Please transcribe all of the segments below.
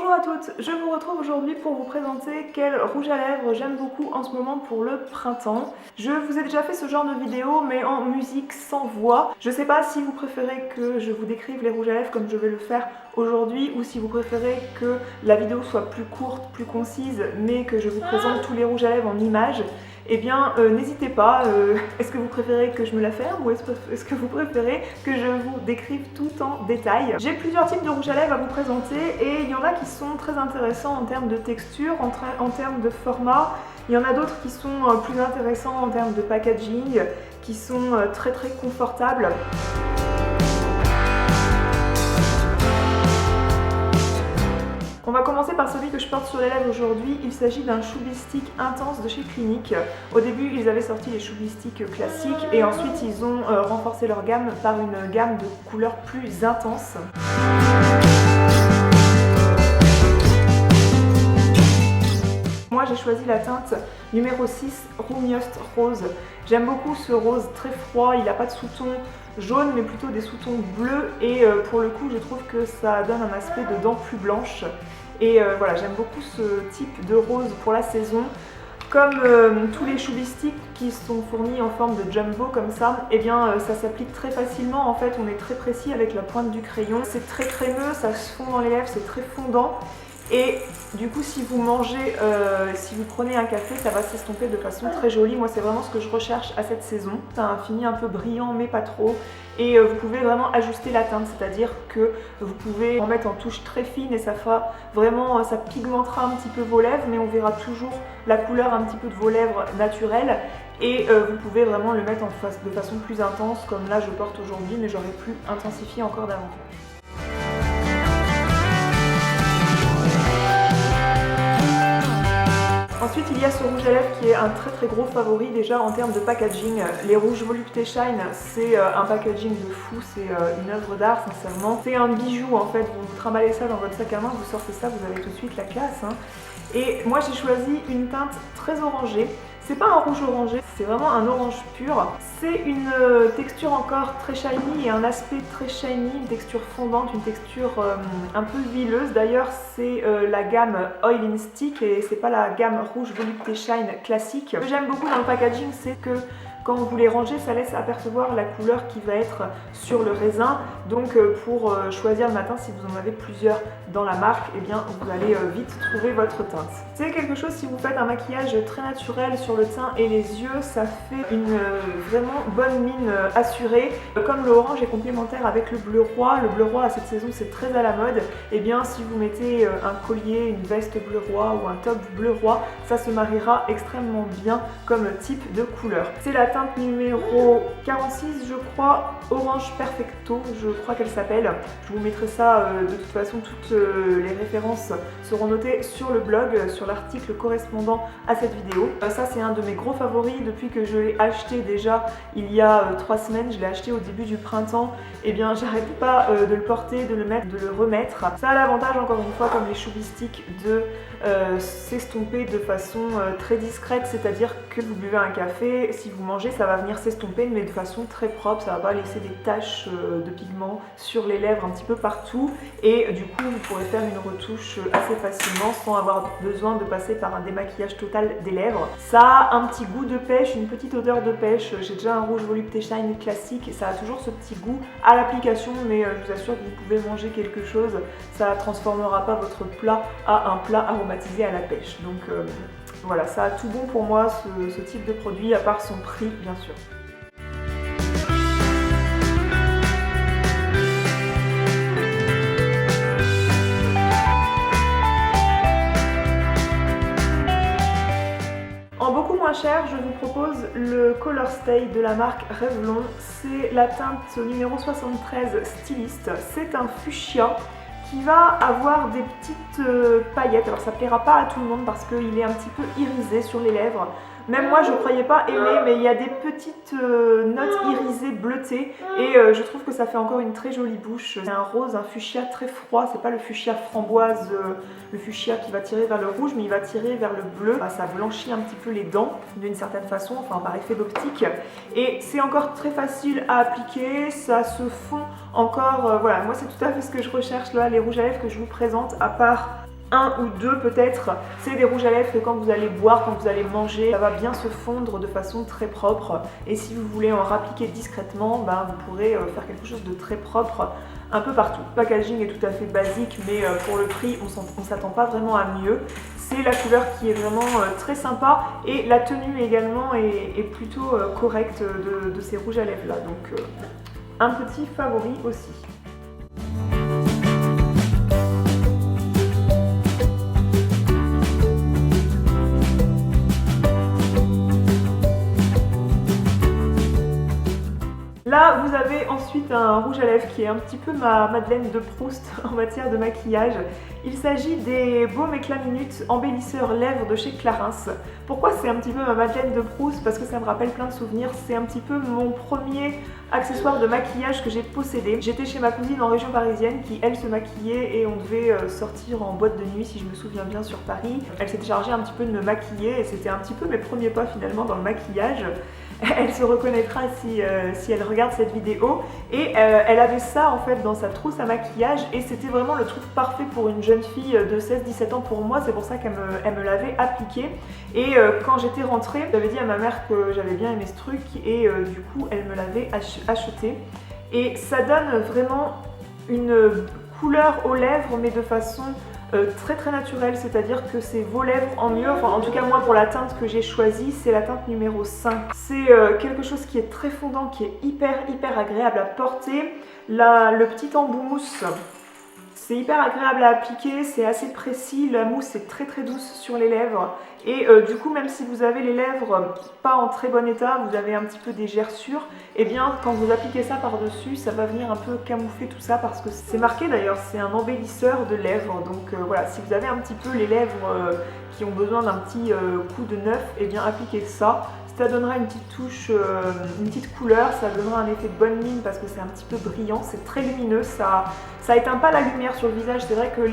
Bonjour à toutes, je vous retrouve aujourd'hui pour vous présenter quel rouge à lèvres j'aime beaucoup en ce moment pour le printemps. Je vous ai déjà fait ce genre de vidéo mais en musique sans voix. Je sais pas si vous préférez que je vous décrive les rouges à lèvres comme je vais le faire aujourd'hui ou si vous préférez que la vidéo soit plus courte, plus concise mais que je vous présente tous les rouges à lèvres en images. Eh bien, n'hésitez pas, est-ce que vous préférez que je me la ferme ou est-ce que vous préférez que je vous décrive tout en détail? J'ai plusieurs types de rouge à lèvres à vous présenter et il y en a qui sont très intéressants en termes de texture, en termes de format. Il y en a d'autres qui sont plus intéressants en termes de packaging, qui sont très confortables. On va commencer par celui que je porte sur les lèvres aujourd'hui. Il s'agit d'un Chubby Stick intense de chez Clinique. Au début, ils avaient sorti les Chubby Stick classiques et ensuite ils ont renforcé leur gamme par une gamme de couleurs plus intenses. Moi, j'ai choisi la teinte numéro 6, Roomiest Rose. J'aime beaucoup ce rose très froid, il n'a pas de sous-ton jaune mais plutôt des sous-tons bleus et pour le coup je trouve que ça donne un aspect de dents plus blanches et voilà, j'aime beaucoup ce type de rose pour la saison. Comme tous les Chubby Sticks qui sont fournis en forme de jumbo comme ça, eh bien ça s'applique très facilement. En fait, on est très précis avec la pointe du crayon. C'est très crémeux, ça se fond dans les lèvres, c'est très fondant. Et du coup, si vous mangez, si vous prenez un café, ça va s'estomper de façon très jolie. Moi, c'est vraiment ce que je recherche à cette saison. C'est un fini un peu brillant, mais pas trop. Et vous pouvez vraiment ajuster la teinte, c'est-à-dire que vous pouvez en mettre en touche très fine et ça fera vraiment, ça pigmentera un petit peu vos lèvres, mais on verra toujours la couleur un petit peu de vos lèvres naturelles. Et vous pouvez vraiment le mettre de façon plus intense, comme là je porte aujourd'hui, mais j'aurais pu intensifier encore davantage. Ensuite, il y a ce rouge à lèvres qui est un très gros favori déjà en termes de packaging. Les rouges Volupté Shine, c'est un packaging de fou, c'est une œuvre d'art sincèrement. C'est un bijou en fait, vous trimballez ça dans votre sac à main, vous sortez ça, vous avez tout de suite la classe. Et moi j'ai choisi une teinte très orangée. C'est pas un rouge orangé, c'est vraiment un orange pur. C'est une texture encore très shiny et un aspect très shiny, une texture fondante, une texture un peu huileuse. D'ailleurs, c'est la gamme Oil in Stick et c'est pas la gamme rouge Volupté Shine classique. Ce que j'aime beaucoup dans le packaging, c'est que quand vous les rangez, ça laisse apercevoir la couleur qui va être sur le raisin. Donc pour choisir le matin, si vous en avez plusieurs dans la marque, eh bien vous allez vite trouver votre teinte. C'est quelque chose, si vous faites un maquillage très naturel sur le teint et les yeux, ça fait une vraiment bonne mine assurée. Comme le orange est complémentaire avec le bleu roi à cette saison c'est très à la mode, eh bien si vous mettez un collier, une veste bleu roi ou un top bleu roi, ça se mariera extrêmement bien comme type de couleur. C'est la teinte numéro 46 je crois, Orange Perfecto, je crois qu'elle s'appelle. Je vous mettrai ça de toute façon, toutes les références seront notées sur le blog, sur l'article correspondant à cette vidéo. Ça c'est un de mes gros favoris depuis que je l'ai acheté déjà il y a 3 semaines, je l'ai acheté au début du printemps. Et bien j'arrête pas de le porter, de le mettre, de le remettre. Ça a l'avantage encore une fois comme les Chubby Stick de s'estomper de façon très discrète, c'est-à-dire que vous buvez un café, si vous mangez ça va venir s'estomper mais de façon très propre, ça va pas laisser des taches de pigments sur les lèvres un petit peu partout et du coup vous pourrez faire une retouche assez facilement sans avoir besoin de passer par un démaquillage total des lèvres. Ça a un petit goût de pêche, une petite odeur de pêche. J'ai déjà un rouge Volupté Shine classique et ça a toujours ce petit goût à l'application, mais je vous assure que vous pouvez manger quelque chose, ça ne transformera pas votre plat à un plat aromatisé à la pêche. Donc voilà, ça a tout bon pour moi ce type de produit, à part son prix bien sûr. En beaucoup moins cher, je vous propose le Color Stay de la marque Revlon. C'est la teinte numéro 73 Styliste. C'est un fuchsia qui va avoir des petites paillettes. Alors ça plaira pas à tout le monde parce qu'il est un petit peu irisé sur les lèvres. Même moi je croyais pas aimer, mais il y a des petites notes irisées bleutées et je trouve que ça fait encore une très jolie bouche. C'est un rose, un fuchsia très froid, c'est pas le fuchsia framboise, le fuchsia qui va tirer vers le rouge, mais il va tirer vers le bleu. Ça blanchit un petit peu les dents d'une certaine façon, enfin par effet d'optique. Et c'est encore très facile à appliquer, ça se fond encore, voilà, moi c'est tout à fait ce que je recherche là, les rouges à lèvres que je vous présente, à part un ou deux peut-être. C'est des rouges à lèvres que quand vous allez boire, quand vous allez manger, ça va bien se fondre de façon très propre. Et si vous voulez en rappliquer discrètement, ben, vous pourrez faire quelque chose de très propre un peu partout. Le packaging est tout à fait basique, mais pour le prix, on s'attend pas vraiment à mieux. C'est la couleur qui est vraiment très sympa et la tenue également est plutôt correcte de ces rouges à lèvres là. Donc un petit favori aussi. Là, vous avez ensuite un rouge à lèvres qui est un petit peu ma Madeleine de Proust en matière de maquillage. Il s'agit des Baume Éclat Minute embellisseurs lèvres de chez Clarins. Pourquoi c'est un petit peu ma Madeleine de Proust? Parce que ça me rappelle plein de souvenirs. C'est un petit peu mon premier accessoire de maquillage que j'ai possédé. J'étais chez ma cousine en région parisienne qui, elle, se maquillait et on devait sortir en boîte de nuit, si je me souviens bien, sur Paris. Elle s'était chargée un petit peu de me maquiller et c'était un petit peu mes premiers pas finalement dans le maquillage. Elle se reconnaîtra si elle regarde cette vidéo. Et elle avait ça en fait dans sa trousse à maquillage et c'était vraiment le truc parfait pour une jeune fille de 16-17 ans pour moi. C'est pour ça qu'elle me l'avait appliqué. Et quand j'étais rentrée, j'avais dit à ma mère que j'avais bien aimé ce truc et du coup elle me l'avait acheté. Et ça donne vraiment une couleur aux lèvres mais de façon très très naturel, c'est-à-dire que c'est vos lèvres en mieux, enfin en tout cas moi pour la teinte que j'ai choisie, c'est la teinte numéro 5. C'est quelque chose qui est très fondant, qui est hyper agréable à porter. Le petit embout mousse, c'est hyper agréable à appliquer, c'est assez précis, la mousse est très douce sur les lèvres et du coup même si vous avez les lèvres pas en très bon état, vous avez un petit peu des gerçures, et bien quand vous appliquez ça par dessus, ça va venir un peu camoufler tout ça parce que c'est marqué d'ailleurs, c'est un embellisseur de lèvres, donc voilà, si vous avez un petit peu les lèvres qui ont besoin d'un petit coup de neuf, et bien appliquez ça. Ça donnera une petite touche, une petite couleur, ça donnera un effet de bonne mine parce que c'est un petit peu brillant, c'est très lumineux, ça éteint pas la lumière sur le visage. C'est vrai que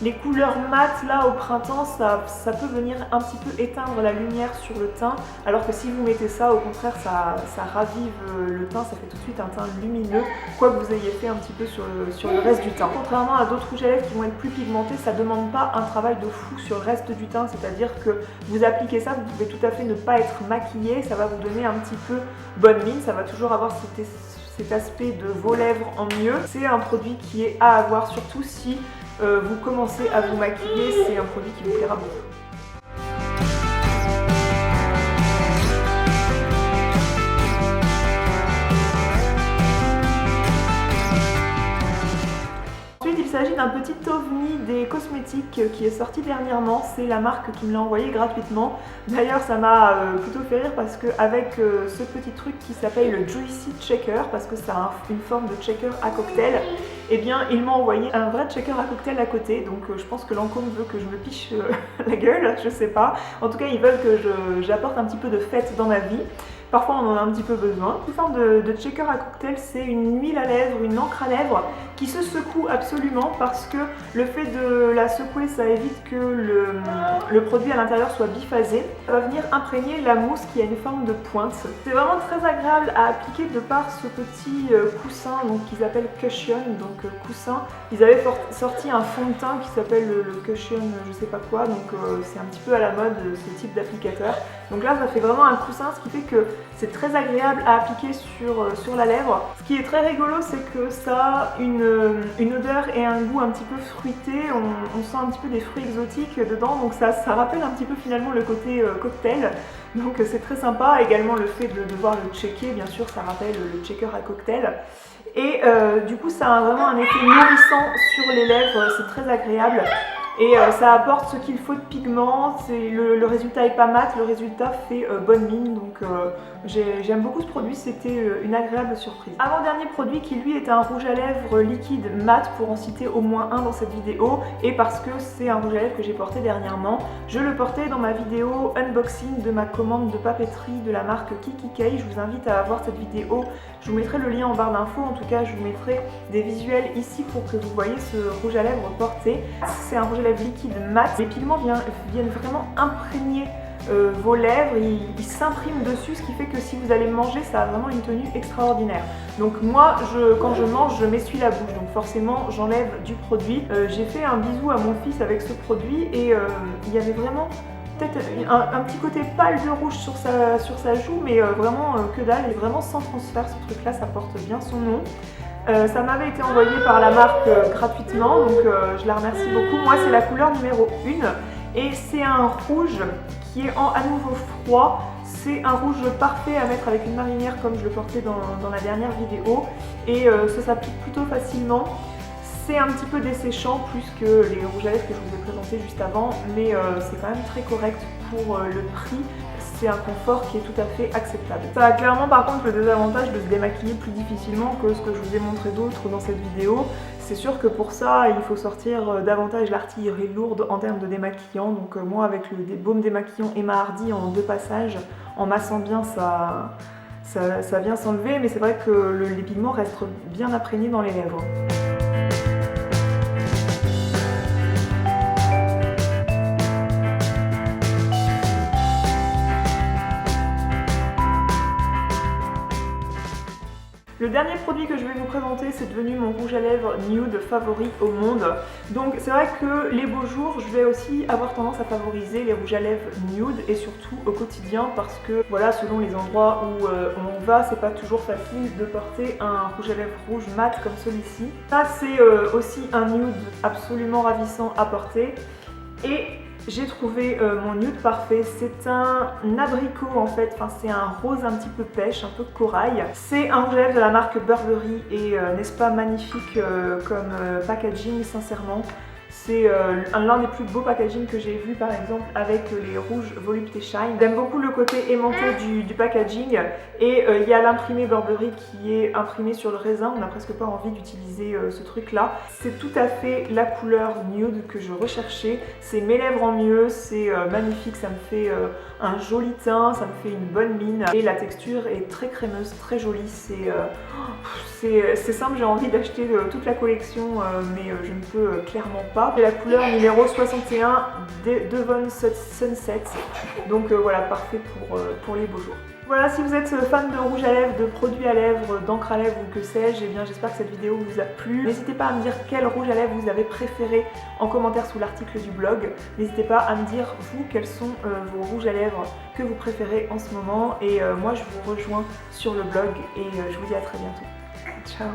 les couleurs mates là au printemps, ça peut venir un petit peu éteindre la lumière sur le teint, alors que si vous mettez ça, au contraire, ça ravive le teint, ça fait tout de suite un teint lumineux, quoi que vous ayez fait un petit peu sur le reste du teint. Contrairement à d'autres rouges à lèvres qui vont être plus pigmentés, ça demande pas un travail de fou sur le reste du teint, c'est-à-dire que vous appliquez ça, vous pouvez tout à fait ne pas être maquillé, ça va vous donner un petit peu bonne mine, ça va toujours avoir cet aspect de vos lèvres en mieux. C'est un produit qui est à avoir, surtout si vous commencez à vous maquiller, c'est un produit qui vous plaira beaucoup. Il s'agit d'un petit ovni des cosmétiques qui est sorti dernièrement, c'est la marque qui me l'a envoyé gratuitement. D'ailleurs ça m'a plutôt fait rire parce qu'avec ce petit truc qui s'appelle le Juicy Checker, parce que ça a une forme de checker à cocktail, et bien ils m'ont envoyé un vrai checker à cocktail à côté, donc je pense que Lancôme veut que je me piche la gueule, je sais pas. En tout cas ils veulent que j'apporte un petit peu de fête dans ma vie. Parfois on en a un petit peu besoin. Une forme de checker à cocktail, c'est une huile à lèvres, une encre à lèvres qui se secoue absolument parce que le fait de la secouer, ça évite que le produit à l'intérieur soit biphasé. Ça va venir imprégner la mousse qui a une forme de pointe. C'est vraiment très agréable à appliquer de par ce petit coussin qu'ils appellent Cushion, donc coussin. Ils avaient sorti un fond de teint qui s'appelle le Cushion je sais pas quoi, donc c'est un petit peu à la mode ce type d'applicateur. Donc là ça fait vraiment un coussin, ce qui fait que c'est très agréable à appliquer sur la lèvre. Ce qui est très rigolo, c'est que ça a une odeur et un goût un petit peu fruité, on sent un petit peu des fruits exotiques dedans, donc ça rappelle un petit peu finalement le côté cocktail, donc c'est très sympa. Également le fait de devoir le checker, bien sûr ça rappelle le checker à cocktail. Et du coup ça a vraiment un effet nourrissant sur les lèvres, c'est très agréable. Et ça apporte ce qu'il faut de pigment, le résultat est pas mat, le résultat fait bonne mine, donc j'aime beaucoup ce produit, c'était une agréable surprise. Avant-dernier produit qui lui est un rouge à lèvres liquide mat, pour en citer au moins un dans cette vidéo, et parce que c'est un rouge à lèvres que j'ai porté dernièrement. Je le portais dans ma vidéo unboxing de ma commande de papeterie de la marque Kikikei, je vous invite à voir cette vidéo, je vous mettrai le lien en barre d'infos, en tout cas je vous mettrai des visuels ici pour que vous voyez ce rouge à lèvres porté. C'est un rouge à lèvres liquide mat, les pigments viennent vraiment imprégner vos lèvres, il s'imprime dessus, ce qui fait que si vous allez manger, ça a vraiment une tenue extraordinaire. Donc moi, quand je mange, je m'essuie la bouche, donc forcément j'enlève du produit. J'ai fait un bisou à mon fils avec ce produit et il y avait vraiment peut-être un petit côté pâle de rouge sur sa joue, mais vraiment que dalle, et vraiment sans transfert. Ce truc là, ça porte bien son nom. Ça m'avait été envoyé par la marque gratuitement, donc je la remercie beaucoup. Moi, c'est la couleur numéro 1 et c'est un rouge qui est à nouveau froid. C'est un rouge parfait à mettre avec une marinière comme je le portais dans la dernière vidéo, et ça s'applique plutôt facilement. C'est un petit peu desséchant plus que les rouges à lèvres que je vous ai présentés juste avant, mais c'est quand même très correct pour le prix. C'est un confort qui est tout à fait acceptable. Ça a clairement par contre le désavantage de se démaquiller plus difficilement que ce que je vous ai montré d'autres dans cette vidéo. C'est sûr que pour ça, il faut sortir davantage l'artillerie lourde en termes de démaquillant. Donc moi, avec le baume démaquillant Emma Hardy en 2 passages, en massant bien, ça vient s'enlever, mais c'est vrai que les pigments restent bien imprégnés dans les lèvres. Le dernier produit que je vais vous présenter, c'est devenu mon rouge à lèvres nude favori au monde. Donc c'est vrai que les beaux jours, je vais aussi avoir tendance à favoriser les rouges à lèvres nude, et surtout au quotidien, parce que voilà, selon les endroits où on va, c'est pas toujours facile de porter un rouge à lèvres rouge mat comme celui-ci. Ça, c'est aussi un nude absolument ravissant à porter. Et j'ai trouvé mon nude parfait. C'est un abricot en fait, enfin c'est un rose un petit peu pêche, un peu corail. C'est un rouge à lèvres de la marque Burberry et n'est-ce pas magnifique comme packaging, sincèrement. C'est l'un des plus beaux packaging que j'ai vu par exemple avec les rouges Volupté Shine. J'aime beaucoup le côté aimanté du packaging, et il y a l'imprimé Burberry qui est imprimé sur le raisin. On n'a presque pas envie d'utiliser ce truc là. C'est tout à fait la couleur nude que je recherchais. C'est mes lèvres en mieux, c'est magnifique, ça me fait un joli teint, ça me fait une bonne mine, et la texture est très crémeuse, très jolie. C'est simple, j'ai envie d'acheter toute la collection, mais je ne peux clairement pas. C'est la couleur numéro 61 Devon Sunset, donc voilà, parfait pour les beaux jours. Voilà, si vous êtes fan de rouge à lèvres, de produits à lèvres, d'encre à lèvres ou que sais-je, eh bien j'espère que cette vidéo vous a plu. N'hésitez pas à me dire quel rouge à lèvres vous avez préféré en commentaire sous l'article du blog. N'hésitez pas à me dire vous quels sont vos rouges à lèvres que vous préférez en ce moment, et moi je vous rejoins sur le blog, et je vous dis à très bientôt. Ciao.